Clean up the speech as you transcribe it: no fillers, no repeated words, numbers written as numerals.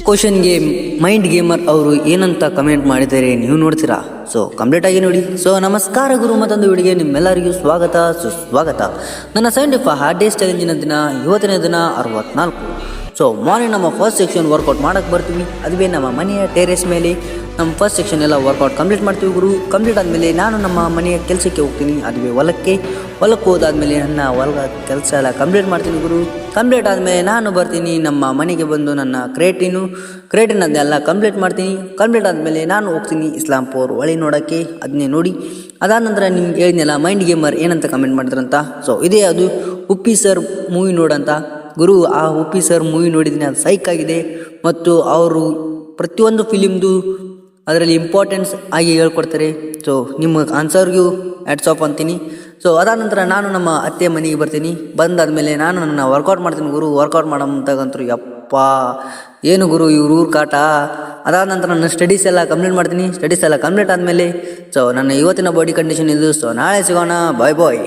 ಕ್ವಶನ್ಗೆ mind gamer ಅವರು ಏನಂತ ಕಮೆಂಟ್ ಮಾಡಿದ್ದಾರೆ ನೀವು ನೋಡ್ತೀರಾ. ಸೊ ಕಂಪ್ಲೀಟ್ ಆಗಿ ನೋಡಿ. ಸೊ ನಮಸ್ಕಾರ ಗುರು, ಮತ್ತೊಂದು ವಿಡಿಯೋಗೆ ನಿಮ್ಮೆಲ್ಲರಿಗೂ ಸ್ವಾಗತ ಸುಸ್ವಾಗತ. ನನ್ನ 75 ಹಾರ್ಡ್ ಡೇಸ್ ಚಾಲೆಂಜಿನ ದಿನ ಇವತ್ತಿನ ದಿನ 64. ಸೊ ಮಾರ್ನಿಂಗ್ ನಮ್ಮ ಫಸ್ಟ್ ಸೆಕ್ಷನ್ ವರ್ಕೌಟ್ ಮಾಡೋಕ್ಕೆ ಬರ್ತೀವಿ. ಅದುವೇ ನಮ್ಮ ಮನೆಯ ಟೆರೇಸ್ ಮೇಲೆ ನಮ್ಮ ಫಸ್ಟ್ ಸೆಕ್ಷನ್ ಎಲ್ಲ ವರ್ಕೌಟ್ ಕಂಪ್ಲೀಟ್ ಮಾಡ್ತೀವಿ ಗುರು. ಕಂಪ್ಲೀಟ್ ಆದಮೇಲೆ ನಾನು ನಮ್ಮ ಮನೆಯ ಕೆಲಸಕ್ಕೆ ಹೋಗ್ತೀನಿ, ಅದುವೇ ಹೊಲಕ್ಕೆ ಹೋದಾದ್ಮೇಲೆ ನನ್ನ ಹೊಲದ ಕೆಲಸ ಎಲ್ಲ ಕಂಪ್ಲೀಟ್ ಮಾಡ್ತೀನಿ ಗುರು. ಕಂಪ್ಲೀಟ್ ಆದಮೇಲೆ ನಾನು ಬರ್ತೀನಿ ನಮ್ಮ ಮನೆಗೆ ಬಂದು ನನ್ನ ಕ್ರೇಟಿನ್ ಅದನ್ನೆಲ್ಲ ಕಂಪ್ಲೀಟ್ ಮಾಡ್ತೀನಿ. ಕಂಪ್ಲೀಟ್ ಆದಮೇಲೆ ನಾನು ಹೋಗ್ತೀನಿ ಇಸ್ಲಾಂಪುರ್ ಹೊಳೆ ನೋಡೋಕ್ಕೆ, ಅದನ್ನೇ ನೋಡಿ. ಅದಾದ ನಂತರ ನಿಮ್ಗೆ ಹೇಳಿದ್ನೆಲ್ಲ ಮೈಂಡ್ ಗೇಮರ್ ಏನಂತ ಕಮೆಂಟ್ ಮಾಡಿದ್ರಂತ. ಸೊ ಇದೇ ಅದು ಉಪ್ಪಿ ಸರ್ ಮೂವಿ ನೋಡಂತ ಗುರು. ಆ ಉಪ್ಪಿ ಸರ್ ಮೂವಿ ನೋಡಿದ್ದೀನಿ, ಅದು ಸೈಕ್ ಆಗಿದೆ. ಮತ್ತು ಅವರು ಪ್ರತಿಯೊಂದು ಫಿಲಿಮ್ದು ಅದರಲ್ಲಿ ಇಂಪಾರ್ಟೆನ್ಸ್ ಆಗಿ ಹೇಳ್ಕೊಡ್ತಾರೆ. ಸೊ ನಿಮ್ಮ ಆನ್ಸರ್ಗೂ ಹ್ಯಾಟ್ಸ್ ಆಫ್ ಅಂತೀನಿ. ಸೊ ಅದಾದ ನಂತರ ನಾನು ನಮ್ಮ ಅತ್ತೆ ಮನೆಗೆ ಬರ್ತೀನಿ. ಬಂದಾದಮೇಲೆ ನಾನು ನನ್ನ ವರ್ಕೌಟ್ ಮಾಡ್ತೀನಿ ಗುರು. ವರ್ಕೌಟ್ ಮಾಡೋಂತಾಗಂತರು ಯಪ್ಪ ಏನು ಗುರು ಇವ್ರ ಕಾಟ. ಅದಾದ ನಂತರ ನನ್ನ ಸ್ಟಡೀಸ್ ಎಲ್ಲ ಕಂಪ್ಲೀಟ್ ಮಾಡ್ತೀನಿ. ಸ್ಟಡೀಸ್ ಎಲ್ಲ ಕಂಪ್ಲೀಟ್ ಆದಮೇಲೆ ಸೊ ನನ್ನ ಇವತ್ತಿನ ಬಾಡಿ ಕಂಡೀಷನ್ ಇದು. ಸೊ ನಾಳೆ ಸಿಗೋಣ, ಬಾಯ್ ಬಾಯ್.